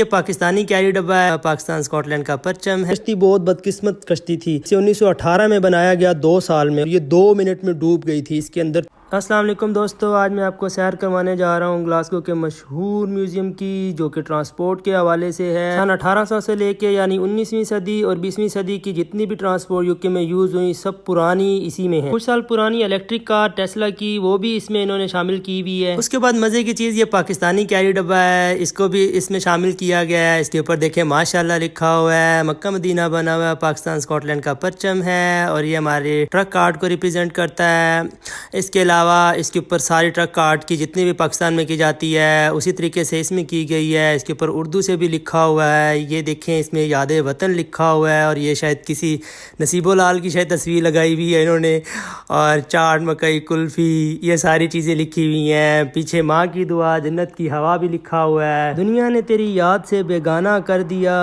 یہ پاکستانی کیری ڈبہ ہے، پاکستان اسکاٹ لینڈ کا پرچم ہے۔ کشتی بہت بدقسمت کشتی تھی، اسے 1918 میں بنایا گیا، 2 سال میں، یہ 2 منٹ میں ڈوب گئی تھی اس کے اندر۔ السلام علیکم دوستو، آج میں آپ کو سیر کروانے جا رہا ہوں گلاسگو کے مشہور میوزیم کی، جو کہ ٹرانسپورٹ کے حوالے سے ہے۔ سن 1800 سے لے کے یعنی 19ویں صدی اور 20ویں صدی کی جتنی بھی ٹرانسپورٹ یوکے میں یوز ہوئی سب پرانی اسی میں ہے۔ کچھ سال پرانی الیکٹرک کار ٹیسلا کی وہ بھی اس میں انہوں نے شامل کی ہوئی ہے۔ اس کے بعد مزے کی چیز، یہ پاکستانی کیری ڈبہ ہے، اس کو بھی اس میں شامل کیا گیا ہے۔ اس کے اوپر دیکھیں ماشاءاللہ لکھا ہوا ہے، مکہ مدینہ بنا ہوا ہے، پاکستان اسکاٹ لینڈ کا پرچم ہے، اور یہ ہمارے ٹرک کارٹ کو ریپرزینٹ کرتا ہے۔ اس کے علاوہ اس کے اوپر ساری ٹرک کارٹ کی جتنی بھی پاکستان میں کی جاتی ہے اسی طریقے سے اس میں کی گئی ہے۔ اس کے اوپر اردو سے بھی لکھا ہوا ہے، یہ دیکھیں اس میں یاد وطن لکھا ہوا ہے، اور یہ شاید کسی نصیب العال کی شاید تصویر لگائی ہوئی ہے انہوں نے، اور چاٹ مکئی کلفی یہ ساری چیزیں لکھی ہوئی ہیں۔ پیچھے ماں کی دعا، جنت کی ہوا بھی لکھا ہوا ہے۔ دنیا نے تیری یاد سے بیگانہ کر دیا،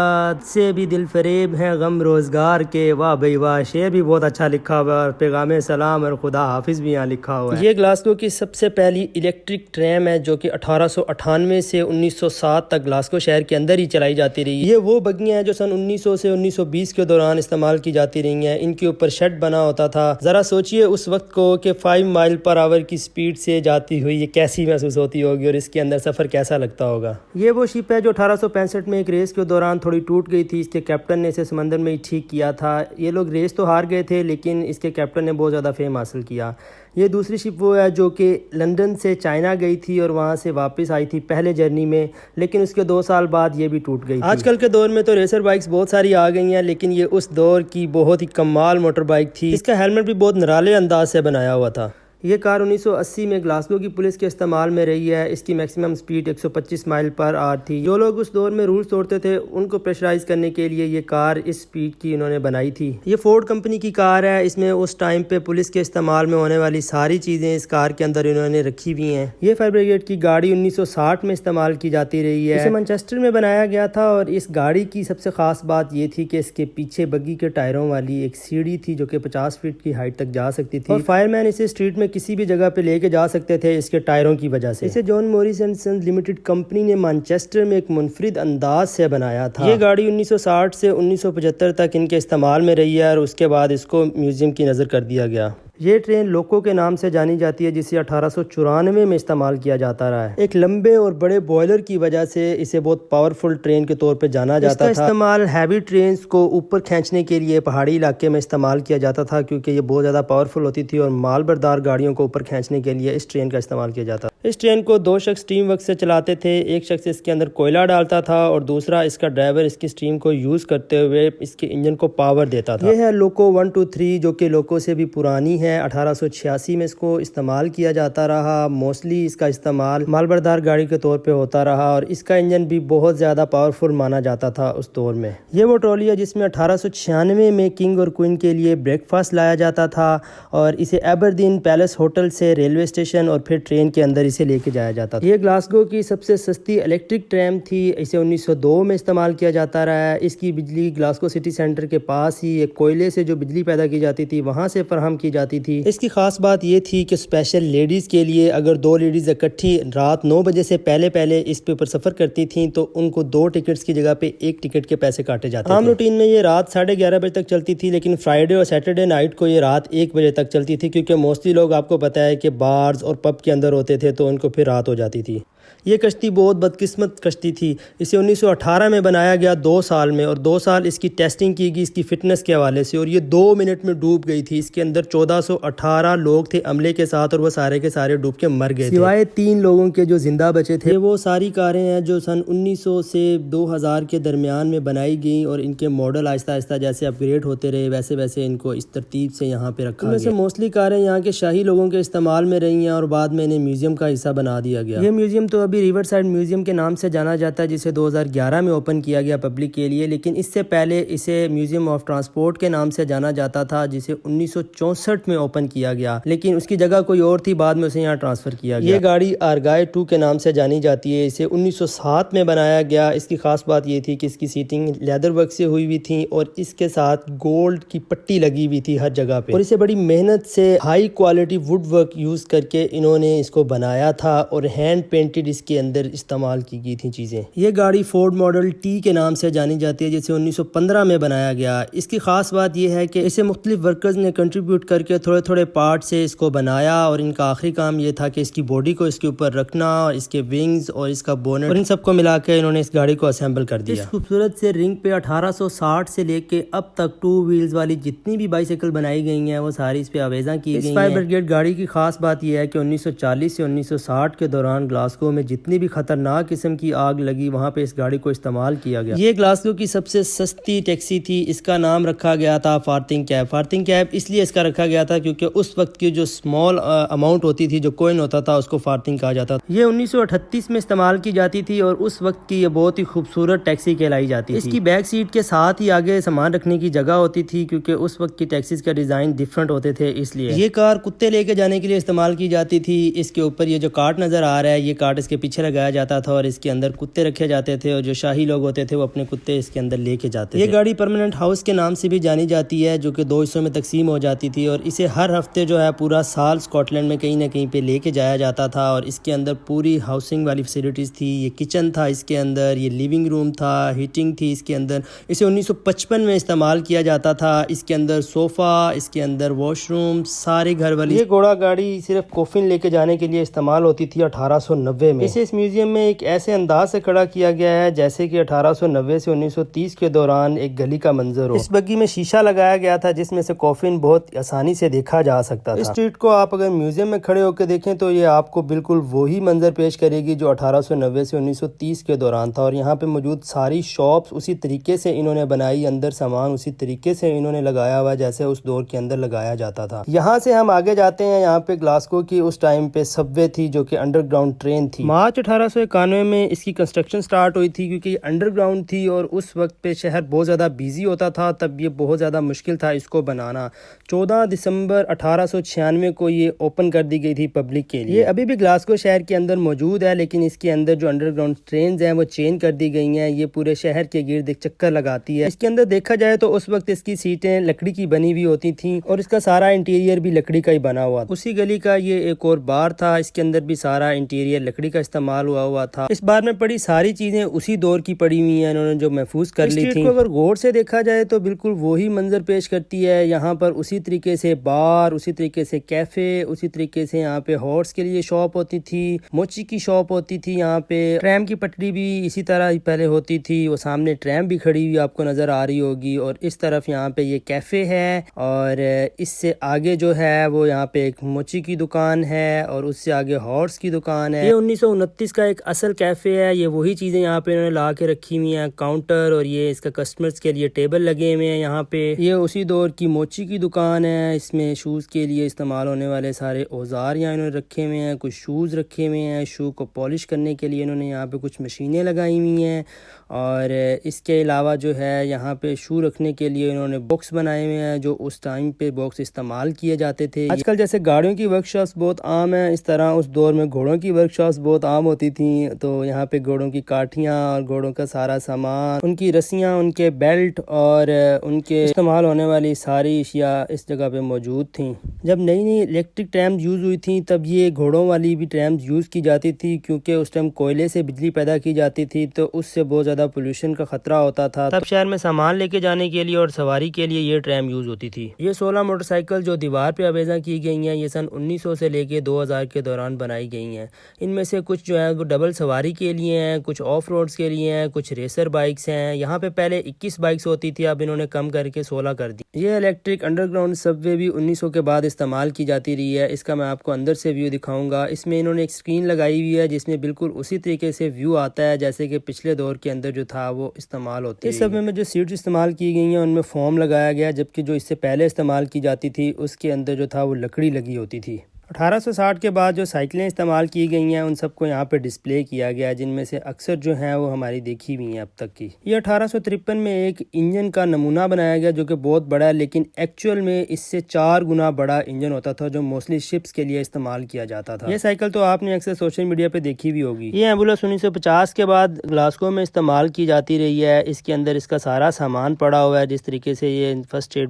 سے بھی دل فریب ہیں غم روزگار کے، واہ بھائی واہ، شعر بھی بہت اچھا لکھا ہوا ہے، اور پیغام سلام اور خدا حافظ بھی یہاں لکھا ہوا ہے۔ یہ گلاسگو کی سب سے پہلی الیکٹرک ٹریم ہے، جو کہ 1898 سے 1907 تک گلاسگو شہر کے اندر ہی چلائی جاتی رہی۔ یہ وہ بگیاں ہیں جو سن 1900 سے 1920 کے دوران استعمال کی جاتی رہی ہیں۔ ان کے اوپر شیڈ بنا ہوتا تھا۔ ذرا سوچئے اس وقت کو کہ 5 مائل پر آور کی سپیڈ سے جاتی ہوئی یہ کیسی محسوس ہوتی ہوگی، اور اس کے اندر سفر کیسا لگتا ہوگا۔ یہ وہ شپ ہے جو 1865 میں ایک ریس کے دوران تھوڑی ٹوٹ گئی تھی، اس کے کیپٹن نے اسے سمندر میں ہی ٹھیک کیا تھا۔ یہ لوگ ریس تو ہار گئے تھے، لیکن اس کے کیپٹن نے بہت زیادہ فیم حاصل کیا۔ یہ دوسری شپ وہ ہے جو کہ لندن سے چائنا گئی تھی اور وہاں سے واپس آئی تھی پہلے جرنی میں، لیکن اس کے 2 سال بعد یہ بھی ٹوٹ گئی تھی۔ آج کل کے دور میں تو ریسر بائکس بہت ساری آ گئی ہیں، لیکن یہ اس دور کی بہت ہی کمال موٹر بائک تھی۔ اس کا ہیلمٹ بھی بہت نرالے انداز سے بنایا ہوا تھا۔ یہ کار 1980 میں گلاسگو کی پولیس کے استعمال میں رہی ہے۔ اس کی میکسیمم سپیڈ 125 مائل پر آور تھی۔ جو لوگ اس دور میں رولز توڑتے تھے ان کو پریشرائز کرنے کے لیے یہ کار اس سپیڈ کی انہوں نے بنائی تھی۔ یہ فورڈ کمپنی کی کار ہے۔ اس میں اس ٹائم پہ پولیس کے استعمال میں ہونے والی ساری چیزیں اس کار کے اندر انہوں نے رکھی ہوئی ہیں۔ یہ فائر بریگیڈ کی گاڑی 1960 میں استعمال کی جاتی رہی ہے۔ اسے مانچسٹر میں بنایا گیا تھا، اور اس گاڑی کی سب سے خاص بات یہ تھی کہ اس کے پیچھے بگی کے ٹائروں والی ایک سیڑھی تھی جو کہ 50 فٹ کی ہائٹ تک جا سکتی تھی، اور فائر مین اسے اسٹریٹ میں کسی بھی جگہ پہ لے کے جا سکتے تھے اس کے ٹائروں کی وجہ سے۔ اسے John Morris and Sons Limited company نے مانچسٹر میں ایک منفرد انداز سے بنایا تھا۔ یہ گاڑی 1960 سے 1975 تک ان کے استعمال میں رہی ہے، اور اس کے بعد اس کو میوزیم کی نظر کر دیا گیا۔ یہ ٹرین لوکو کے نام سے جانی جاتی ہے، جسے 1894 میں استعمال کیا جاتا رہا ہے۔ ایک لمبے اور بڑے بوائلر کی وجہ سے اسے بہت پاورفل ٹرین کے طور پہ جانا جاتا تھا۔ اس کا استعمال ہیوی ٹرینز کو اوپر کھینچنے کے لیے پہاڑی علاقے میں استعمال کیا جاتا تھا، کیونکہ یہ بہت زیادہ پاورفل ہوتی تھی، اور مال بردار گاڑیوں کو اوپر کھینچنے کے لیے اس ٹرین کا استعمال کیا جاتا تھا۔ اس ٹرین کو 2 شخص ٹیم ورک سے چلاتے تھے۔ ایک شخص اس کے اندر کوئلہ ڈالتا تھا، اور دوسرا اس کا ڈرائیور اس کی سٹیم کو یوز کرتے ہوئے اس کے انجن کو پاور دیتا تھا۔ یہ ہے لوکو 123، جو کہ لوکو سے بھی پرانی ہے۔ 1886 میں اس کو استعمال کیا جاتا رہا۔ موسٹلی اس کا استعمال مال بردار گاڑی کے طور پہ ہوتا رہا، اور اس کا انجن بھی بہت زیادہ پاورفل مانا جاتا تھا اس دور میں۔ یہ وہ ٹرالی ہے جس میں 1896 میں کنگ اور کوئن کے لیے بریک فاسٹ لایا جاتا تھا، اور اسے ایبردین پیلس ہوٹل سے ریلوے اسٹیشن اور پھر ٹرین کے اندر اسے لے کے جایا جاتا تھا۔ یہ گلاسگو کی سب سے سستی الیکٹرک ٹریم تھی۔ اسے 1902 میں استعمال کیا جاتا رہا ہے۔ اس کی بجلی گلاسگو سٹی سینٹر کے پاس ہی ایک کوئلے سے جو بجلی پیدا کی جاتی تھی وہاں سے فراہم کی جاتی تھی۔ اس کی خاص بات یہ تھی کہ اسپیشل لیڈیز کے لیے اگر 2 لیڈیز اکٹھی رات 9 بجے سے پہلے اس پہ اوپر سفر کرتی تھیں تو ان کو 2 ٹکٹس کی جگہ پہ 1 ٹکٹ کے پیسے کاٹے جاتے تھے۔ عام روٹین میں یہ رات 11:30 بجے تک چلتی تھی، لیکن فرائیڈے اور سیٹرڈے نائٹ کو یہ رات 1 بجے تک چلتی تھی، کیونکہ موسٹلی لوگ آپ کو پتہ ہے کہ بارز اور پب کے اندر ہوتے تھے تو ان کو پھر رات ہو جاتی تھی۔ یہ کشتی بہت بدقسمت کشتی تھی۔ اسے 1918 میں بنایا گیا 2 سال میں، اور 2 سال اس کی ٹیسٹنگ کی گئی اس کی فٹنس کے حوالے سے، اور یہ 2 منٹ میں ڈوب گئی تھی۔ اس کے اندر 1418 لوگ تھے عملے کے ساتھ، اور وہ سارے کے سارے ڈوب کے مر گئے تھے، سوائے 3 لوگوں کے جو زندہ بچے تھے۔ یہ وہ ساری کاریں ہیں جو سن 1900 سے 2000 کے درمیان میں بنائی گئیں، اور ان کے ماڈل آہستہ آہستہ جیسے اپ گریڈ ہوتے رہے ویسے ویسے ان کو اس ترتیب سے یہاں پہ رکھا گیا۔ ان میں سے موسٹلی کاریں یہاں کے شاہی لوگوں کے استعمال میں رہی ہیں، اور بعد میں انہیں میوزیم کا حصہ بنا دیا گیا۔ یہ میوزیم تو ابھی ریور سائڈ میوزیم کے نام سے جانا جاتا ہے، جسے 2011 میں اوپن کیا گیا پبلک کے لیے، لیکن اس سے پہلے اسے میوزیم آف ٹرانسپورٹ کے نام سے جانا جاتا تھا، جسے 1964 میں اوپن کیا گیا، لیکن اس کی جگہ کوئی اور تھی، بعد میں اسے یہاں ٹرانسفر کیا گیا۔ یہ گاڑی آرگائے 2 کے نام سے جانی جاتی ہے۔ اسے 1907 میں بنایا گیا۔ اس کی خاص بات یہ تھی کہ اس کی سیٹنگ لیدر ورک سے ہوئی ہوئی تھی، اور اس کے ساتھ گولڈ کی پٹی لگی ہوئی تھی ہر جگہ پہ، اور اسے بڑی محنت سے high quality would work use کر کے انہوں نے اس کو بنایا تھا، اور ہینڈ پینٹڈ اس کے اندر استعمال کی گئی تھیں چیزیں۔ یہ گاڑی فورڈ ماڈل ٹی کے نام سے جانی جاتی ہے، جسے 1915 میں بنایا گیا۔ اس کی خاص بات یہ ہے کہ اسے مختلف ورکرز نے کنٹریبیوٹ کر کے تھوڑے تھوڑے پارٹ سے اس کو بنایا، اور ان کا آخری کام یہ تھا کہ اس کی باڈی کو اس کے اوپر رکھنا، اور اس کے ونگز اور اس کا بونٹ اور ان سب کو ملا کے انہوں نے اس گاڑی کو اسمبل کر دیا۔ اس خوبصورت سے رنگ پہ 1860 سے لے کے اب تک 2 ویلز والی جتنی بھی بائیسیکل بنائی گئی ہیں وہ ساری اس پہ آویزاں کی گئی ہیں۔ اس فائر بریگیڈ گاڑی کی خاص بات یہ ہے کہ 1940 سے 1960 کے دوران گلاسگو میں جتنی بھی خطرناک قسم کی آگ لگی وہاں پہ اس گاڑی کو استعمال کیا گیا۔ یہ گلاسگو کی سب سے سستی ٹیکسی تھی، اس کا نام رکھا گیا تھا فارتنگ کیب۔ فارتنگ کیب اس لیے اس کا رکھا گیا تھا کیونکہ اس وقت کی جو اسمال اماؤنٹ ہوتی تھی، جو کوئن ہوتا تھا، اس کو فارتنگ کہا جاتا تھا۔ یہ 1938 میں استعمال کی جاتی تھی اور اس وقت کی یہ بہت ہی خوبصورت ٹیکسی کہلائی جاتی تھی۔ اس کی بیک سیٹ کے ساتھ ہی آگے سامان رکھنے کی جگہ ہوتی تھی، کیونکہ اس وقت کی ٹیکسیز کا ڈیزائن ڈیفرنٹ ہوتے تھے، اس لیے یہ کار کتے لے کے جانے کے لیے استعمال کی جاتی تھی۔ اس کے اوپر یہ جو کارٹ نظر آ رہا ہے، یہ کارٹ اس کے پیچھے لگایا جاتا تھا اور اس کے اندر کتے رکھے جاتے تھے، اور جو شاہی لوگ ہوتے تھے وہ اپنے کتے اس کے اندر لے کے جاتے تھے۔ یہ گاڑی پرماننٹ ہاؤس کے نام سے بھی جانی جاتی ہے، جو کہ 2 حصوں میں تقسیم ہو جاتی تھی، اور اسے ہر ہفتے جو ہے پورا سال اسکاٹ لینڈ میں کہیں نہ کہیں پہ لے کے جایا جاتا تھا، اور اس کے اندر پوری ہاؤسنگ والی فیسلٹیز تھی۔ یہ کچن تھا اس کے اندر، یہ لیونگ روم تھا، ہیٹنگ تھی اس کے اندر۔ اسے 1955 میں استعمال کیا جاتا تھا۔ اس کے اندر صوفہ، اس کے اندر واش روم، سارے گھر والی۔ یہ گھوڑا گاڑی صرف کوفن لے کے جانے کے لیے استعمال ہوتی تھی 1890 میں۔ اسے اس میوزیم میں ایک ایسے انداز سے کھڑا کیا گیا ہے جیسے کہ 1890 سے 1930 کے دوران ایک گلی کا منظر ہو۔ اس بگی میں شیشہ لگایا گیا تھا جس میں سے کوفن بہت آسانی سے دیکھا جا سکتا تھا۔ اس اسٹریٹ کو آپ اگر میوزیم میں کھڑے ہو کے دیکھیں تو یہ آپ کو بالکل وہی منظر پیش کرے گی جو 1890 سے 1930 کے دوران تھا، اور یہاں پہ موجود ساری شاپس اسی طریقے سے انہوں نے بنائی، اندر سامان اسی طریقے سے انہوں نے لگایا ہوا جیسے اس دور کے اندر لگایا جاتا تھا۔ یہاں سے ہم آگے جاتے ہیں، یہاں پہ گلاسگو کی اس ٹائم پہ سب وے تھی جو کہ انڈر گراؤنڈ ٹرین تھی۔ مارچ 1891 میں اس کی کنسٹرکشن سٹارٹ ہوئی تھی، کیونکہ یہ انڈر گراؤنڈ تھی اور اس وقت پہ شہر بہت زیادہ بیزی ہوتا تھا، تب یہ بہت زیادہ مشکل تھا اس کو بنانا۔ 14 دسمبر 1896 کو یہ اوپن کر دی گئی تھی پبلک کے لیے۔ یہ ابھی بھی گلاسگو شہر کے اندر موجود ہے، لیکن اس کے اندر جو انڈر گراؤنڈ ٹرینز ہیں وہ چینج کر دی گئی ہیں۔ یہ پورے شہر کے گرد ایک چکر لگاتی ہے۔ اس کے اندر دیکھا جائے تو اس وقت اس کی سیٹیں لکڑی کی بنی ہوئی ہوتی تھیں اور اس کا سارا انٹیریئر بھی لکڑی کا ہی بنا ہوا تھا۔ اسی گلی کا یہ ایک اور بار تھا، اس کے اندر بھی سارا انٹیریئر لکڑی کا استعمال ہوا تھا۔ اس بار میں پڑی ساری چیزیں اسی دور کی پڑی ہوئی ہیں، انہوں نے جو محفوظ کر لی تھی۔ اگر غور سے دیکھا جائے تو بالکل وہی منظر پیش کرتی ہے۔ یہاں پر اسی طریقے سے بار، اسی طریقے سے کیفے، اسی طریقے سے یہاں پہ ہارس کے لیے شاپ ہوتی تھی، موچی کی شاپ ہوتی تھی، یہاں پہ ٹرام کی پٹری بھی اسی طرح ہی پہلے ہوتی تھی۔ وہ سامنے ٹرام بھی کھڑی ہوئی آپ کو نظر آ رہی ہوگی، اور اس طرف یہاں پہ یہ کیفے ہے، اور اس سے آگے جو ہے وہ یہاں پہ ایک موچی کی دکان ہے، اور اس سے آگے ہارس کی دکان ہے۔ یہ 1929 کا ایک اصل کیفے ہے۔ یہ وہی چیزیں یہاں پہ انہوں نے لا کے رکھی ہوئی ہیں، کاؤنٹر، اور یہ اس کا کسٹمرز کے لیے ٹیبل لگے ہوئے ہیں یہاں پہ۔ یہ اسی دور کی موچی کی دکان ہے، اس میں شوز کے لیے استعمال ہونے والے سارے اوزار یہاں انہوں نے رکھے ہوئے ہیں، کچھ شوز رکھے ہوئے ہیں، شو کو پالش کرنے کے لیے انہوں نے یہاں پہ کچھ مشینیں لگائی ہوئی ہیں، اور اس کے علاوہ جو ہے یہاں پہ شو رکھنے کے لیے انہوں نے باکس بنائے ہوئے ہیں، جو اس ٹائم پہ باکس استعمال کیے جاتے تھے۔ آج کل جیسے گاڑیوں کی ورک شاپس بہت عام ہیں، اس طرح اس دور میں گھوڑوں کی ورک شاپس بہت عام ہوتی تھیں، تو یہاں پہ گھوڑوں کی کاٹھیاں اور گھوڑوں کا سارا سامان، ان کی رسیاں، ان کے بیلٹ اور ان کے استعمال ہونے والی ساری اشیاء اس جگہ پہ موجود تھیں۔ جب نئی نئی الیکٹرک ٹرامز یوز ہوئی تھیں تب یہ گھوڑوں والی بھی ٹرامز یوز کی جاتی تھی، کیونکہ اس ٹائم کوئلے سے بجلی پیدا کی جاتی تھی، تو اس سے بہت زیادہ پولوشن کا خطرہ ہوتا تھا۔ تب شہر میں سامان لے کے جانے کے لیے اور سواری کے لیے یہ ٹرام یوز ہوتی تھی۔ یہ 16 موٹر سائیکل جو دیوار پہ آویزاں کی گئی ہیں، یہ سن 1900 سے لے کے 2000 کے دوران بنائی گئی ہیں۔ ان میں سے کچھ جو ہے وہ ڈبل سواری کے لیے ہیں، کچھ آف روڈز کے لیے ہیں، کچھ ریسر بائکس ہیں۔ یہاں پہ پہلے 21 بائکس ہوتی تھی، اب انہوں نے کم کر کے 16 کر دی۔ یہ الیکٹرک انڈر گراؤنڈ سب وے بھی 1900 کے بعد استعمال کی جاتی رہی ہے۔ اس کا میں آپ کو اندر سے ویو دکھاؤں گا۔ اس میں انہوں نے ایک اسکرین لگائی ہوئی ہے جس میں بالکل اسی طریقے سے ویو آتا ہے جیسے کہ پچھلے دور کے اندر جو تھا وہ استعمال ہوتی ہے۔ اس سب میں جو سیٹس استعمال کی گئی ہیں ان میں فوم لگایا گیا، جبکہ جو اس سے پہلے استعمال کی جاتی تھی اس کے اندر جو تھا وہ لکڑی لگی ہوتی تھی۔ 1860 کے بعد جو سائیکلیں استعمال کی گئی ہیں ان سب کو یہاں پہ ڈسپلے کیا گیا، جن میں سے اکثر جو ہیں وہ ہماری دیکھی ہوئی ہیں اب تک کی۔ یہ 1853 میں ایک انجن کا نمونہ بنایا گیا جو کہ بہت بڑا ہے، لیکن ایکچوئل میں اس سے 4 گنا بڑا انجن ہوتا تھا جو موسٹلی شپس کے لیے استعمال کیا جاتا تھا۔ یہ سائیکل تو آپ نے اکثر سوشل میڈیا پہ دیکھی بھی ہوگی۔ یہ ایمبولینس 1950 کے بعد گلاسگو میں استعمال کی جاتی رہی ہے۔ اس کے اندر اس کا سارا سامان پڑا ہوا ہے، جس طریقے سے یہ فرسٹ ایڈ